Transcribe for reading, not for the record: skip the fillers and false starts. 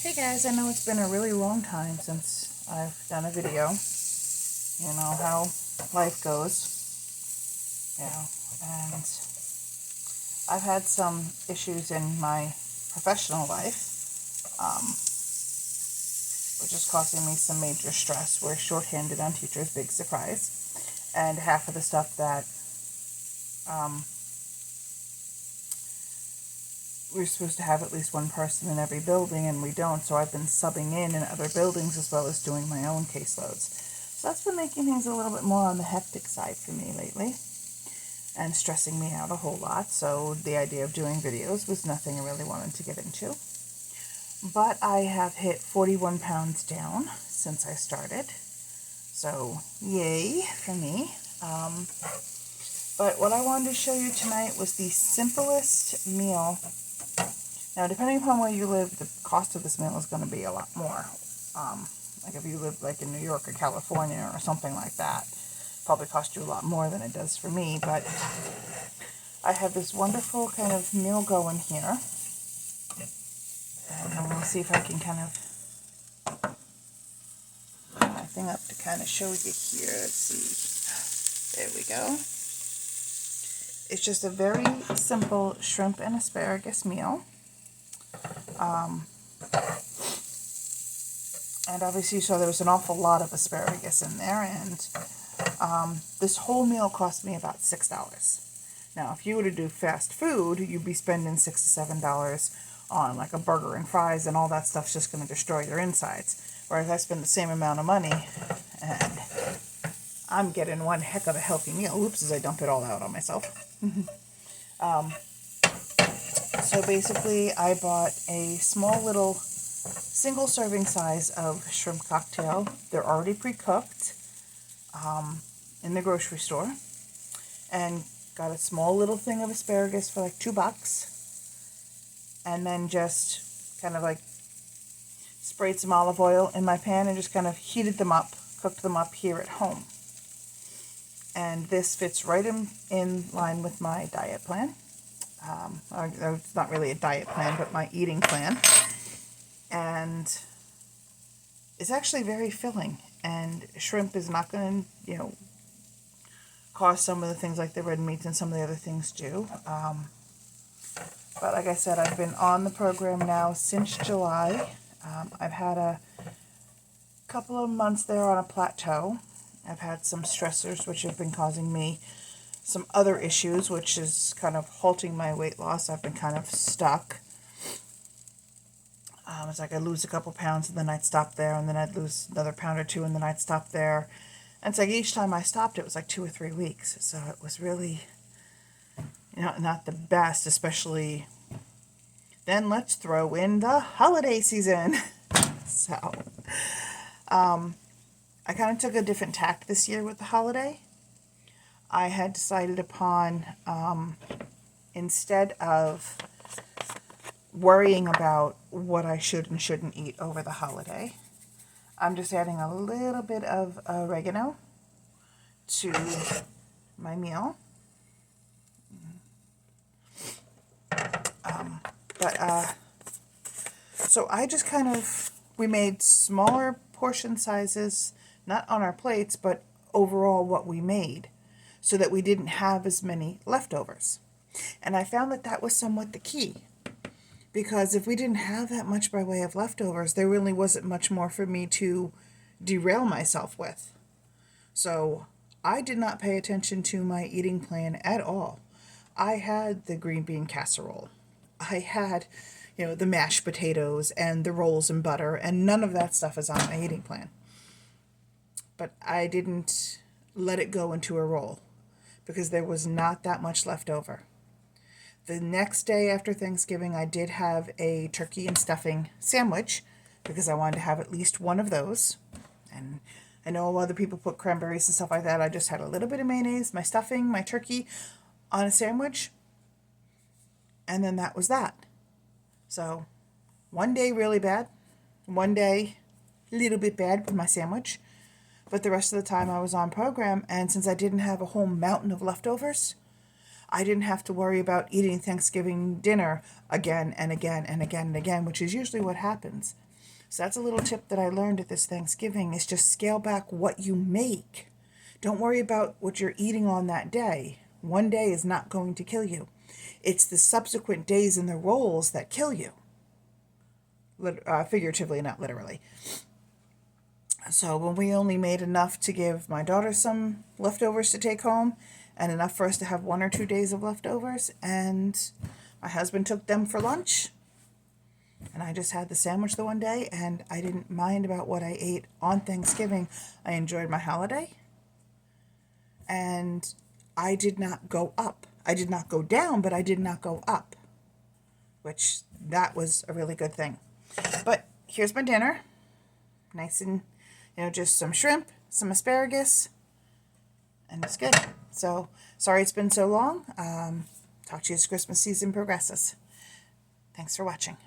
Hey guys, I know it's been a really long time since I've done a video. You know how life goes, and I've had some issues in my professional life, which is causing me some major stress. We're shorthanded on teachers, big surprise, and half of the stuff that we're supposed to have at least one person in every building, and we don't, so I've been subbing in other buildings as well as doing my own caseloads. So that's been making things a little bit more on the hectic side for me lately, and stressing me out a whole lot, so the idea of doing videos was nothing I really wanted to get into. But I have hit 41 pounds down since I started, so yay for me. But what I wanted to show you tonight was the simplest meal. Now, depending upon where you live, the cost of this meal is going to be a lot more. Like if you live like in New York or California or something like that, probably cost you a lot more than it does for me. But I have this wonderful kind of meal going here. And I'm going to see if I can kind of put my thing up to kind of show you here. Let's see. There we go. It's just a very simple shrimp and asparagus meal. And obviously you saw there was an awful lot of asparagus in there, and this whole meal cost me about $6. Now, if you were to do fast food, you'd be spending $6 to $7 on like a burger and fries, and all that stuff's just going to destroy your insides. Whereas I spend the same amount of money, and I'm getting one heck of a healthy meal. Oops, as I dump it all out on myself. So basically, I bought a small little single serving size of shrimp cocktail. They're already pre-cooked in the grocery store, and got a small little thing of asparagus for like $2, and then just kind of like sprayed some olive oil in my pan and just kind of heated them up, cooked them up here at home. And this fits right in line with my diet plan. It's not really a diet plan, but my eating plan. And it's actually very filling. And shrimp is not going to, cause some of the things like the red meats and some of the other things do. But like I said, I've been on the program now since July. I've had a couple of months there on a plateau. I've had some stressors which have been causing me some other issues, which is kind of halting my weight loss. I've been kind of stuck. It's like I'd lose a couple pounds and then I'd stop there, and then I'd lose another pound or two and then I'd stop there. And it's like each time I stopped, it was like 2 or 3 weeks. So it was really, not the best, especially then let's throw in the holiday season. So I kind of took a different tack this year with the holiday. I had decided upon, instead of worrying about what I should and shouldn't eat over the holiday, I'm just adding a little bit of oregano to my meal. So I just we made smaller portion sizes, not on our plates, but overall what we made, so that we didn't have as many leftovers. And I found that was somewhat the key, because if we didn't have that much by way of leftovers, there really wasn't much more for me to derail myself with. So I did not pay attention to my eating plan at all. I had the green bean casserole. I had, the mashed potatoes and the rolls and butter, and none of that stuff is on my eating plan. But I didn't let it go into a roll because there was not that much left over. The next day after Thanksgiving, I did have a turkey and stuffing sandwich because I wanted to have at least one of those. And I know other people put cranberries and stuff like that. I just had a little bit of mayonnaise, my stuffing, my turkey on a sandwich, and then that was that. So one day really bad, one day a little bit bad with my sandwich, but the rest of the time I was on program, and since I didn't have a whole mountain of leftovers, I didn't have to worry about eating Thanksgiving dinner again and again and again and again, which is usually what happens. So that's a little tip that I learned at this Thanksgiving, is just scale back what you make. Don't worry about what you're eating on that day. One day is not going to kill you. It's the subsequent days and the rolls that kill you. Figuratively, not literally. So when we only made enough to give my daughter some leftovers to take home, and enough for us to have 1 or 2 days of leftovers, and my husband took them for lunch, and I just had the sandwich the one day, and I didn't mind about what I ate on Thanksgiving. I enjoyed my holiday, and I did not go up. I did not go down, but I did not go up, which that was a really good thing. But here's my dinner. Nice and, just some shrimp, some asparagus, and it's good. So, sorry it's been so long. Talk to you as Christmas season progresses. Thanks for watching.